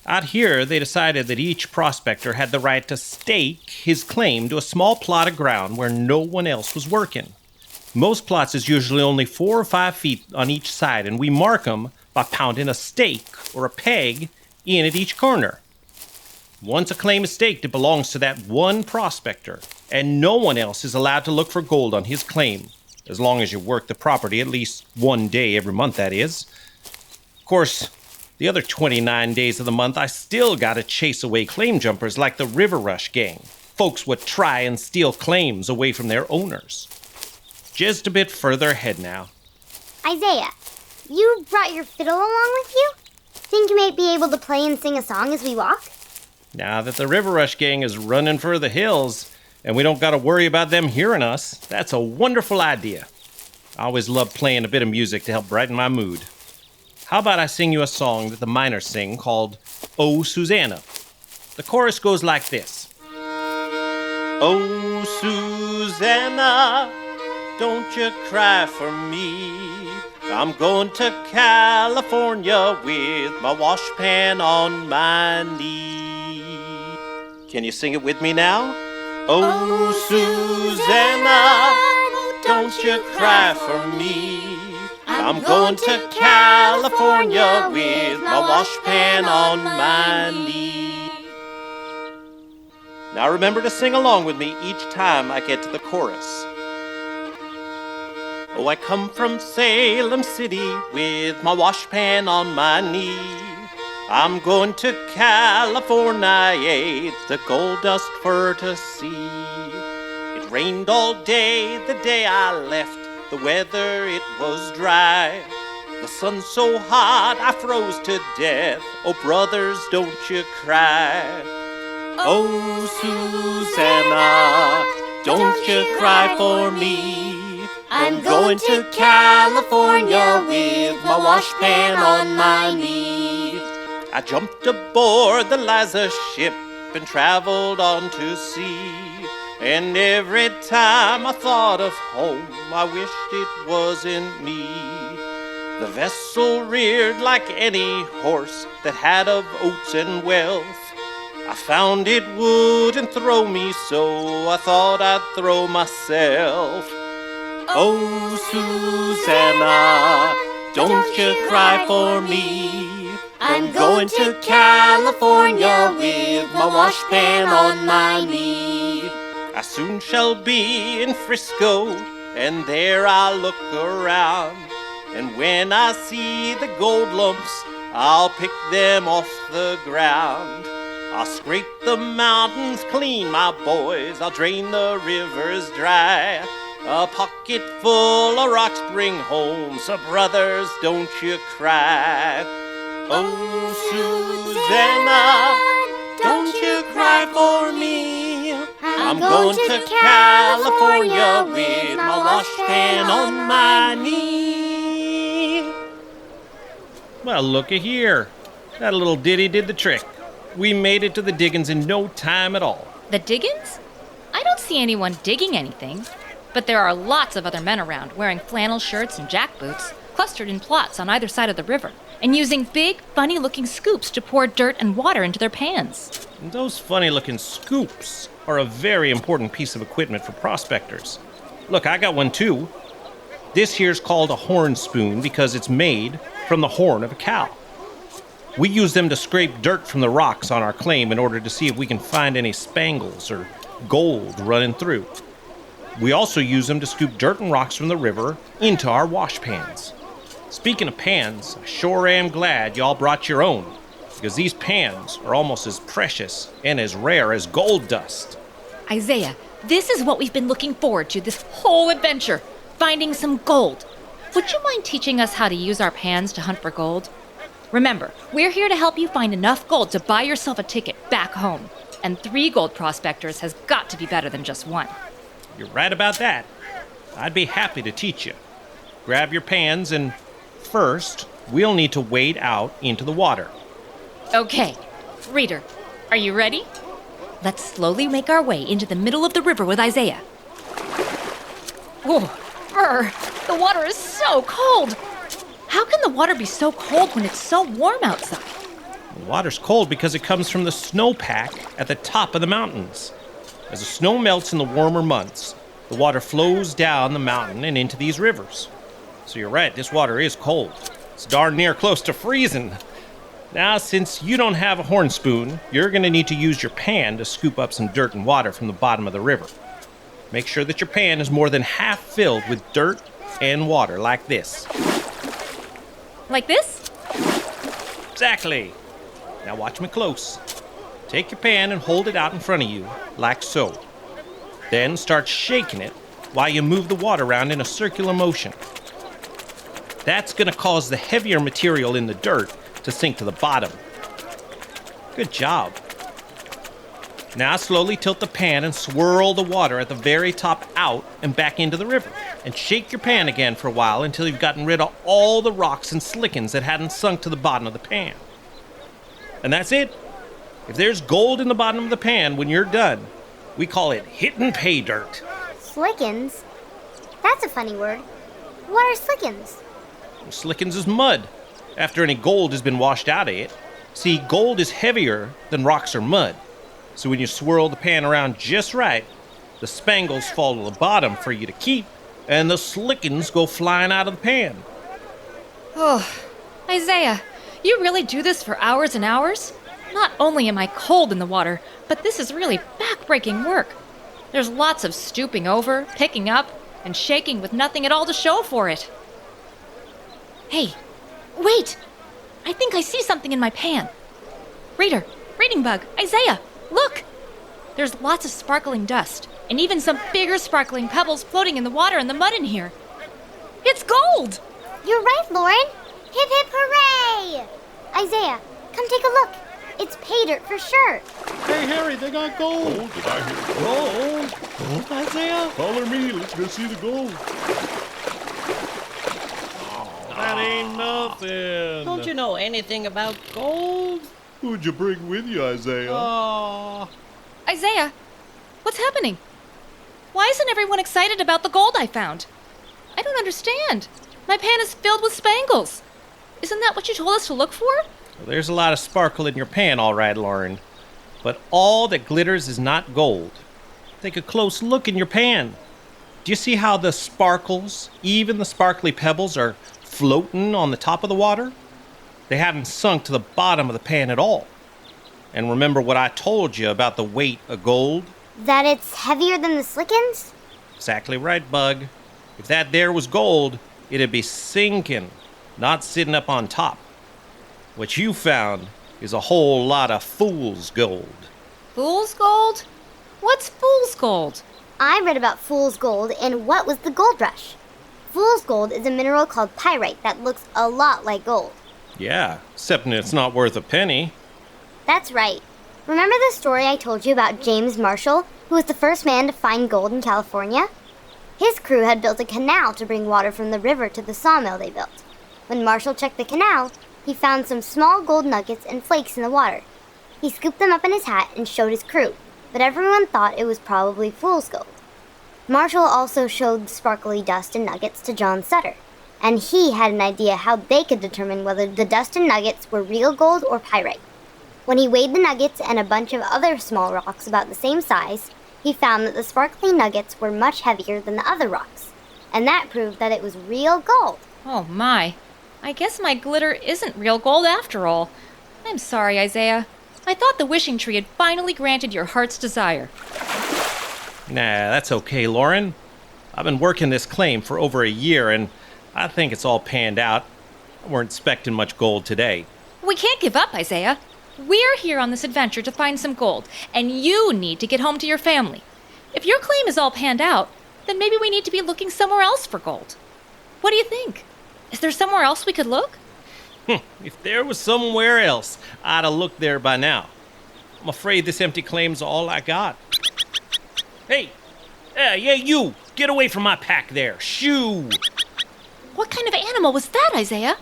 Out here, they decided that each prospector had the right to stake his claim to a small plot of ground where no one else was working. Most plots is usually only 4 or 5 feet on each side, and we mark them by pounding a stake or a peg in at each corner. Once a claim is staked, it belongs to that one prospector, and no one else is allowed to look for gold on his claim, as long as you work the property at least one day every month, that is. Of course, the other 29 days of the month, I still gotta chase away claim jumpers like the River Rush gang. Folks would try and steal claims away from their owners. Just a bit further ahead now. Isaiah, you brought your fiddle along with you? Think you might be able to play and sing a song as we walk? Now that the River Rush gang is running for the hills, and we don't gotta worry about them hearing us, that's a wonderful idea. I always love playing a bit of music to help brighten my mood. How about I sing you a song that the miners sing called Oh, Susanna? The chorus goes like this. Oh, Susanna, don't you cry for me. I'm going to California with my washpan on my knee. Can you sing it with me now? Oh, Susanna, don't you cry for me. I'm going to California with my washpan on my knee. Now remember to sing along with me each time I get to the chorus. Oh, I come from Salem City with my washpan on my knee. I'm going to California, the gold dust for to see. It rained all day the day I left, the weather it was dry. The sun so hot I froze to death, oh brothers don't you cry. Oh Susanna, don't you cry for me. I'm going to California with my washpan on my knee. I jumped aboard the Liza ship and traveled on to sea. And every time I thought of home, I wished it wasn't me. The vessel reared like any horse that had of oats and wealth. I found it wouldn't throw me, so I thought I'd throw myself. Oh, Susanna, don't you cry for me. I'm going to California with my washpan on my knee. I soon shall be in Frisco, and there I'll look around. And when I see the gold lumps, I'll pick them off the ground. I'll scrape the mountains clean, my boys, I'll drain the rivers dry. A pocket full of rocks bring home, so brothers, don't you cry. Oh, Susanna, don't you cry for me. I'm going to California with my washpan on my knee. Well, looky here. That little ditty did the trick. We made it to the diggings in no time at all. The diggins? I don't see anyone digging anything. But there are lots of other men around wearing flannel shirts and jackboots, clustered in plots on either side of the river, and using big, funny-looking scoops to pour dirt and water into their pans. Those funny-looking scoops are a very important piece of equipment for prospectors. Look, I got one too. This here's called a horn spoon because it's made from the horn of a cow. We use them to scrape dirt from the rocks on our claim in order to see if we can find any spangles or gold running through. We also use them to scoop dirt and rocks from the river into our wash pans. Speaking of pans, I sure am glad y'all brought your own. because these pans are almost as precious and as rare as gold dust. Isaiah, this is what we've been looking forward to this whole adventure, finding some gold. Would you mind teaching us how to use our pans to hunt for gold? Remember, we're here to help you find enough gold to buy yourself a ticket back home. And 3 gold prospectors has got to be better than just 1. You're right about that. I'd be happy to teach you. Grab your pans and first, we'll need to wade out into the water. Okay, reader, are you ready? Let's slowly make our way into the middle of the river with Isaiah. Whoa, brr, the water is so cold. How can the water be so cold when it's so warm outside? The water's cold because it comes from the snowpack at the top of the mountains. As the snow melts in the warmer months, the water flows down the mountain and into these rivers. So you're right, this water is cold. It's darn near close to freezing. Now, since you don't have a horn spoon, you're going to need to use your pan to scoop up some dirt and water from the bottom of the river. Make sure that your pan is more than half filled with dirt and water, like this. Like this? Exactly. Now watch me close. Take your pan and hold it out in front of you, like so. Then start shaking it while you move the water around in a circular motion. That's going to cause the heavier material in the dirt to sink to the bottom. Good job. Now slowly tilt the pan and swirl the water at the very top out and back into the river. And shake your pan again for a while until you've gotten rid of all the rocks and slickens that hadn't sunk to the bottom of the pan. And that's it. If there's gold in the bottom of the pan when you're done, we call it hittin' pay dirt. Slickens? That's a funny word. What are slickens? Slickens is mud, after any gold has been washed out of it. See, gold is heavier than rocks or mud. So when you swirl the pan around just right, the spangles fall to the bottom for you to keep, and the slickens go flying out of the pan. Oh, Isaiah, you really do this for hours and hours? Not only am I cold in the water, but this is really back-breaking work. There's lots of stooping over, picking up, and shaking with nothing at all to show for it. Hey, wait! I think I see something in my pan. Reader, reading bug, Isaiah, look! There's lots of sparkling dust, and even some bigger sparkling pebbles floating in the water and the mud in here. It's gold! You're right, Lauren. Hip hip hooray! Isaiah, come take a look. It's pay dirt for sure. Hey, Harry, they got gold. Gold? Did I hear Gold? Isaiah? Follow me, let's go see the gold. That ain't nothing. Don't you know anything about gold? Who'd you bring with you, Isaiah? Oh, Isaiah, what's happening? Why isn't everyone excited about the gold I found? I don't understand. My pan is filled with spangles. Isn't that what you told us to look for? Well, there's a lot of sparkle in your pan, all right, Lauren. But all that glitters is not gold. Take a close look in your pan. Do you see how the sparkles, even the sparkly pebbles, are floating on the top of the water? They haven't sunk to the bottom of the pan at all. And remember what I told you about the weight of gold? That it's heavier than the slickens? Exactly right, Bug. If that there was gold, it'd be sinking, not sitting up on top. What you found is a whole lot of fool's gold. Fool's gold? What's fool's gold? I read about fool's gold in What Was the Gold Rush? Fool's gold is a mineral called pyrite that looks a lot like gold. Yeah, except it's not worth a penny. That's right. Remember the story I told you about James Marshall, who was the first man to find gold in California? His crew had built a canal to bring water from the river to the sawmill they built. When Marshall checked the canal, he found some small gold nuggets and flakes in the water. He scooped them up in his hat and showed his crew, but everyone thought it was probably fool's gold. Marshall also showed the sparkly dust and nuggets to John Sutter, and he had an idea how they could determine whether the dust and nuggets were real gold or pyrite. When he weighed the nuggets and a bunch of other small rocks about the same size, he found that the sparkling nuggets were much heavier than the other rocks, and that proved that it was real gold. Oh my. I guess my glitter isn't real gold after all. I'm sorry, Isaiah. I thought the wishing tree had finally granted your heart's desire. Nah, that's okay, Lauren. I've been working this claim for over a year, and I think it's all panned out. I weren't expecting much gold today. We can't give up, Isaiah. We're here on this adventure to find some gold, and you need to get home to your family. If your claim is all panned out, then maybe we need to be looking somewhere else for gold. What do you think? Is there somewhere else we could look? If there was somewhere else, I'd have looked there by now. I'm afraid this empty claim's all I got. Hey! Yeah, you! Get away from my pack there! Shoo! What kind of animal was that, Isaiah?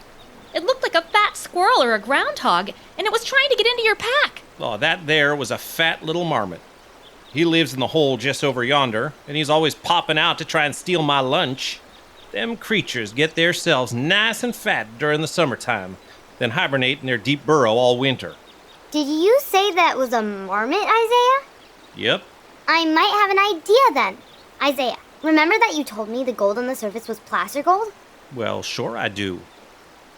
It looked like a fat squirrel or a groundhog, and it was trying to get into your pack. Oh, that there was a fat little marmot. He lives in the hole just over yonder, and he's always popping out to try and steal my lunch. Them creatures get theirselves nice and fat during the summertime, then hibernate in their deep burrow all winter. Did you say that was a marmot, Isaiah? Yep. I might have an idea then. Isaiah, remember that you told me the gold on the surface was placer gold? Well, sure I do.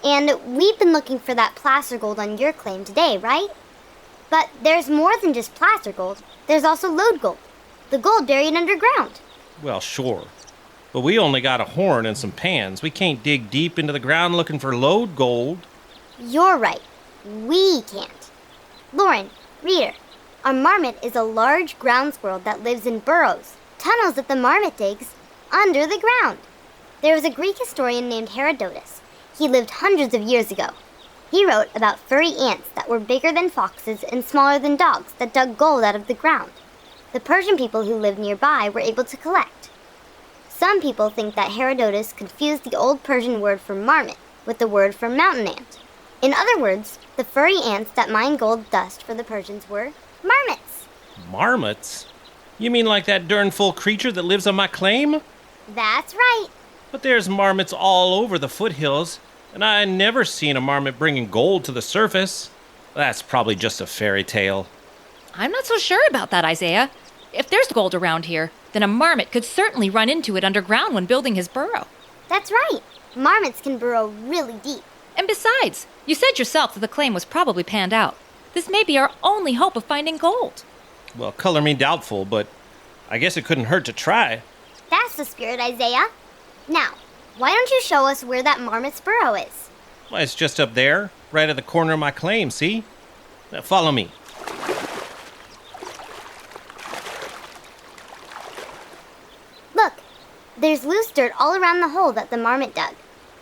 And we've been looking for that placer gold on your claim today, right? But there's more than just placer gold. There's also lode gold, the gold buried underground. Well, sure. But we only got a horn and some pans. We can't dig deep into the ground looking for lode gold. You're right. We can't. Lauren, reader, a marmot is a large ground squirrel that lives in burrows, tunnels that the marmot digs, under the ground. There was a Greek historian named Herodotus. He lived hundreds of years ago. He wrote about furry ants that were bigger than foxes and smaller than dogs that dug gold out of the ground. The Persian people who lived nearby were able to collect. Some people think that Herodotus confused the old Persian word for marmot with the word for mountain ant. In other words, the furry ants that mine gold dust for the Persians were marmots. Marmots? You mean like that dernful creature that lives on my claim? That's right. But there's marmots all over the foothills, and I never seen a marmot bringing gold to the surface. That's probably just a fairy tale. I'm not so sure about that, Isaiah. If there's gold around here, then a marmot could certainly run into it underground when building his burrow. That's right. Marmots can burrow really deep. And besides, you said yourself that the claim was probably panned out. This may be our only hope of finding gold. Well, color me doubtful, but I guess it couldn't hurt to try. That's the spirit, Isaiah. Now, why don't you show us where that marmot's burrow is? Well, it's just up there, right at the corner of my claim, see? Now, follow me. Look, there's loose dirt all around the hole that the marmot dug.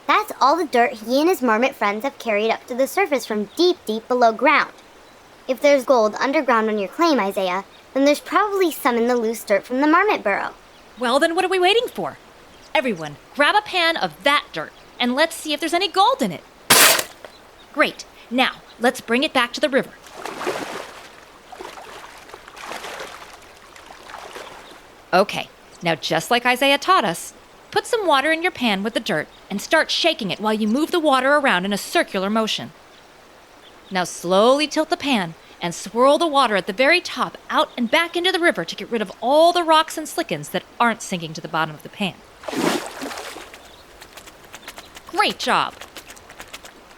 That's all the dirt he and his marmot friends have carried up to the surface from deep, deep below ground. If there's gold underground on your claim, Isaiah, then there's probably some in the loose dirt from the marmot burrow. Well, then what are we waiting for? Everyone, grab a pan of that dirt, and let's see if there's any gold in it. Great. Now, let's bring it back to the river. Okay, now just like Isaiah taught us, put some water in your pan with the dirt and start shaking it while you move the water around in a circular motion. Now slowly tilt the pan and swirl the water at the very top out and back into the river to get rid of all the rocks and slickens that aren't sinking to the bottom of the pan. Great job.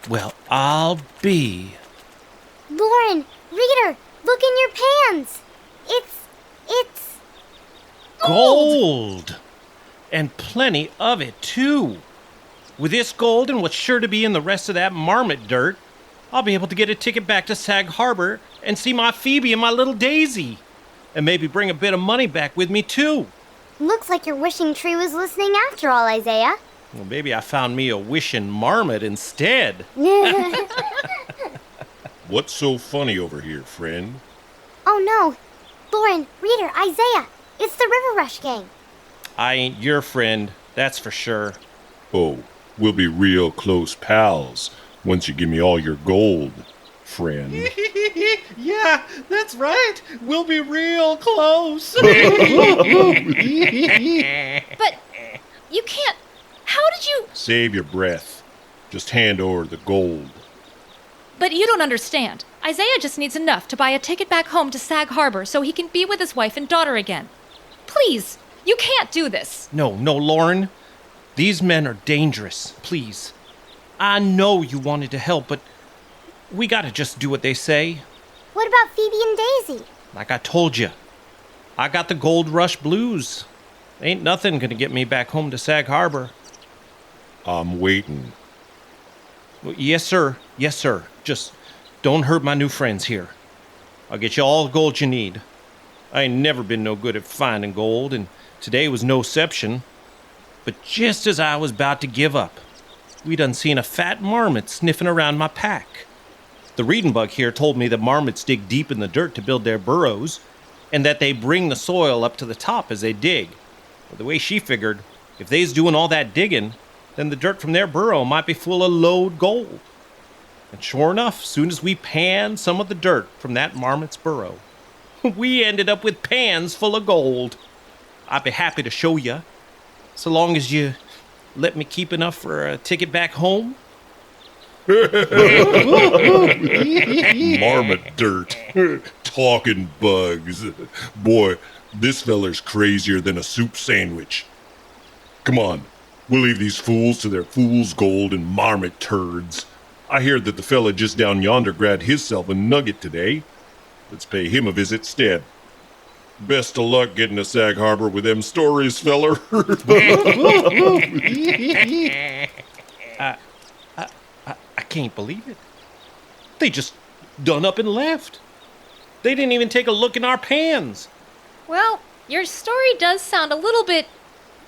Well, I'll be. Lauren, reader, look in your pans. It's Gold! And plenty of it, too. With this gold and what's sure to be in the rest of that marmot dirt, I'll be able to get a ticket back to Sag Harbor and see my Phoebe and my little Daisy. And maybe bring a bit of money back with me, too. Looks like your wishing tree was listening after all, Isaiah. Well, maybe I found me a wishing marmot instead. What's so funny over here, friend? Oh no. Lauren, reader, Isaiah, it's the River Rush Gang. I ain't your friend, that's for sure. Oh, we'll be real close pals once you give me all your gold, friend. Yeah, that's right. We'll be real close. But you can't. How did you... Save your breath. Just hand over the gold. But you don't understand. Isaiah just needs enough to buy a ticket back home to Sag Harbor so he can be with his wife and daughter again. Please, you can't do this. No, Lauren. These men are dangerous, please. I know you wanted to help, but we gotta just do what they say. What about Phoebe and Daisy? Like I told you, I got the gold rush blues. Ain't nothing gonna get me back home to Sag Harbor. I'm waiting. Well, yes, sir. Yes, sir. Just don't hurt my new friends here. I'll get you all the gold you need. I ain't never been no good at finding gold, and today was no exception. But just as I was about to give up, we done seen a fat marmot sniffing around my pack. The reading bug here told me that marmots dig deep in the dirt to build their burrows, and that they bring the soil up to the top as they dig. But the way she figured, if they's doing all that digging, then the dirt from their burrow might be full of load gold. And sure enough, soon as we panned some of the dirt from that marmot's burrow, we ended up with pans full of gold. I'd be happy to show you, so long as you let me keep enough for a ticket back home. Marmot dirt. Talking bugs. Boy, this feller's crazier than a soup sandwich. Come on, we'll leave these fools to their fool's gold and marmot turds. I hear that the fella just down yonder grabbed hisself a nugget today. Let's pay him a visit instead. Best of luck getting to Sag Harbor with them stories, feller. I can't believe it. They just done up and left. They didn't even take a look in our pans. Well, your story does sound a little bit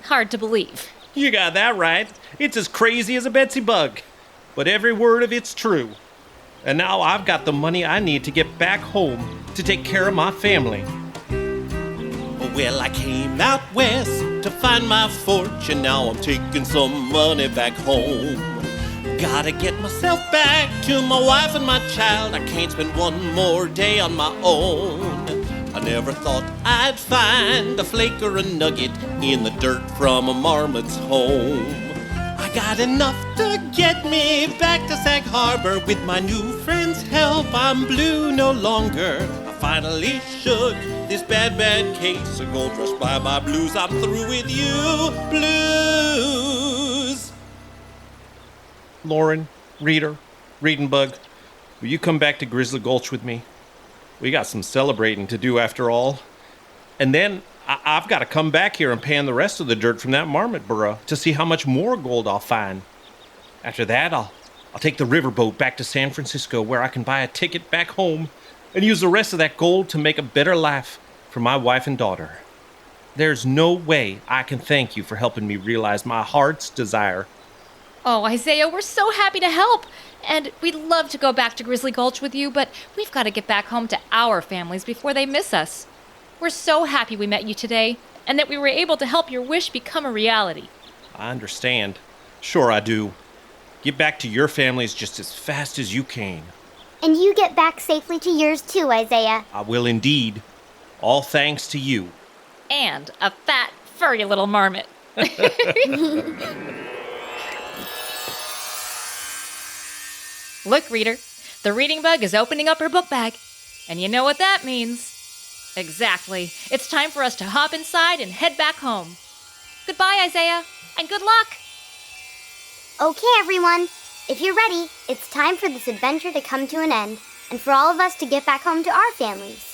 hard to believe. You got that right. It's as crazy as a Betsy bug. But every word of it's true. And now I've got the money I need to get back home to take care of my family. Well, I came out west to find my fortune. Now I'm taking some money back home. Gotta get myself back to my wife and my child. I can't spend one more day on my own. I never thought I'd find a flake or a nugget in the dirt from a marmot's home. I got enough to get me back to Sag Harbor. With my new friend's help, I'm blue no longer. I finally shook this bad, bad case of gold rush by my blues. I'm through with you, blues. Lauren, Reader, Reading Bug, will you come back to Grizzly Gulch with me? We got some celebrating to do after all. And then I've got to come back here and pan the rest of the dirt from that marmot burrow to see how much more gold I'll find. After that, I'll take the riverboat back to San Francisco, where I can buy a ticket back home and use the rest of that gold to make a better life for my wife and daughter. There's no way I can thank you for helping me realize my heart's desire. Oh, Isaiah, we're so happy to help. And we'd love to go back to Grizzly Gulch with you, but we've got to get back home to our families before they miss us. We're so happy we met you today, and that we were able to help your wish become a reality. I understand. Sure I do. Get back to your families just as fast as you can. And you get back safely to yours too, Isaiah. I will indeed. All thanks to you. And a fat, furry little marmot. Look, reader, the reading bug is opening up her book bag. And you know what that means. Exactly. It's time for us to hop inside and head back home. Goodbye, Isaiah, and good luck. Okay, everyone. If you're ready, it's time for this adventure to come to an end, and for all of us to get back home to our families.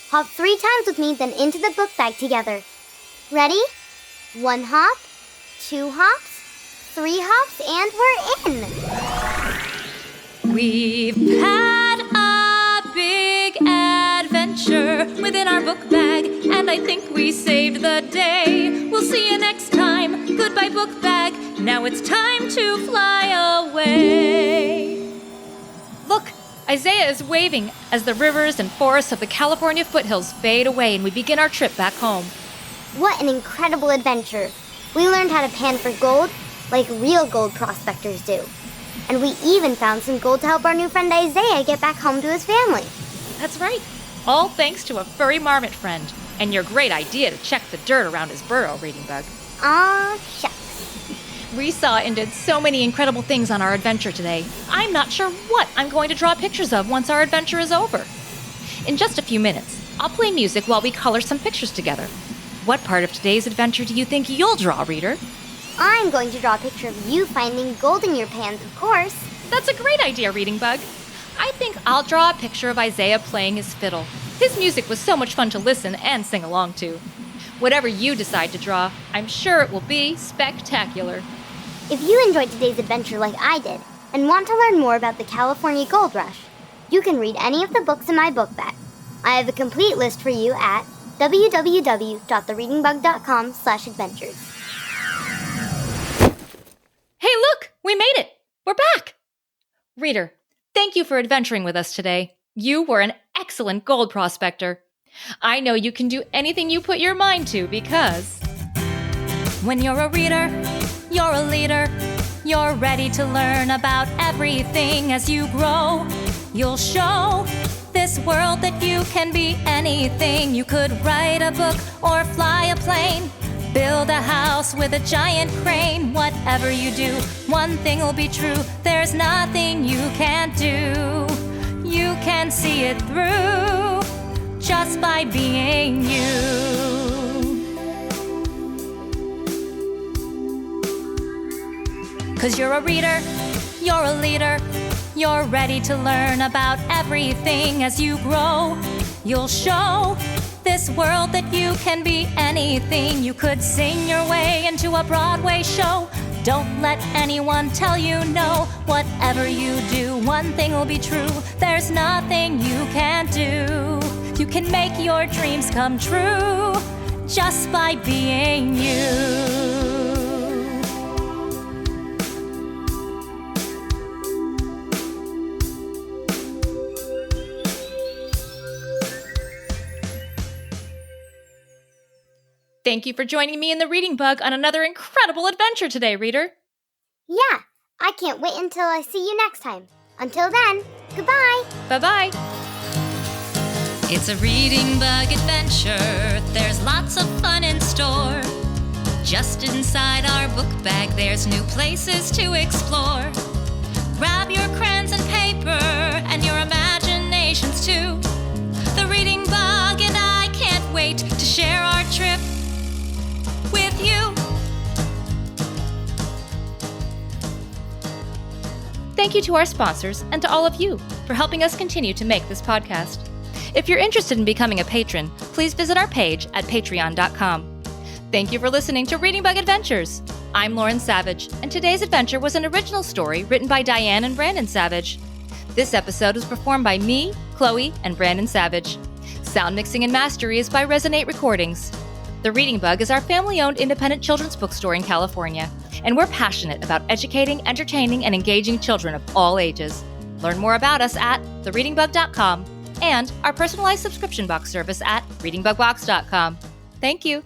Hop 3 times with me, then into the book bag together. Ready? 1 hop, 2 hops, 3 hops, and we're in! We've had a big adventure within our book bag, and I think we saved the day. We'll see you next time. Goodbye, book bag. Now it's time to fly away. Look, Isaiah is waving as the rivers and forests of the California foothills fade away and we begin our trip back home. What an incredible adventure. We learned how to pan for gold like real gold prospectors do. And we even found some gold to help our new friend Isaiah get back home to his family. That's right. All thanks to a furry marmot friend and your great idea to check the dirt around his burrow, Reading Bug. Aw, shucks. We saw and did so many incredible things on our adventure today. I'm not sure what I'm going to draw pictures of once our adventure is over. In just a few minutes, I'll play music while we color some pictures together. What part of today's adventure do you think you'll draw, reader? I'm going to draw a picture of you finding gold in your pans, of course. That's a great idea, Reading Bug. I think I'll draw a picture of Isaiah playing his fiddle. His music was so much fun to listen and sing along to. Whatever you decide to draw, I'm sure it will be spectacular. If you enjoyed today's adventure like I did, and want to learn more about the California Gold Rush, you can read any of the books in my book bag. I have a complete list for you at www.thereadingbug.com/adventures. Hey, look! We made it! We're back! Reader, thank you for adventuring with us today. You were an excellent gold prospector. I know you can do anything you put your mind to because... When you're a reader, you're a leader. You're ready to learn about everything as you grow. You'll show this world that you can be anything. You could write a book or fly a plane, build a house with a giant crane. Whatever you do, one thing will be true. There's nothing you can't do. You can see it through just by being you. 'Cause you're a reader, you're a leader. You're ready to learn about everything as you grow. You'll show this world that you can be anything. You could sing your way into a Broadway show. Don't let anyone tell you no. Whatever you do, one thing will be true. There's nothing you can't do. You can make your dreams come true just by being you. Thank you for joining me in the Reading Bug on another incredible adventure today, reader. Yeah, I can't wait until I see you next time. Until then, goodbye. Bye-bye. It's a Reading Bug adventure. There's lots of fun in store. Just inside our book bag, there's new places to explore. Grab your crayons and paper and your imaginations too. The Reading Bug and I can't wait to share our trip with you. Thank you to our sponsors and to all of you for helping us continue to make this podcast. If you're interested in becoming a patron, please visit our page at patreon.com. Thank you for listening to Reading Bug Adventures. I'm Lauren Savage, and today's adventure was an original story written by Diane and Brandon Savage. This episode was performed by me, Chloe, and Brandon Savage. Sound mixing and mastery is by Resonate Recordings. The Reading Bug is our family-owned independent children's bookstore in California, and we're passionate about educating, entertaining, and engaging children of all ages. Learn more about us at thereadingbug.com and our personalized subscription box service at readingbugbox.com. Thank you.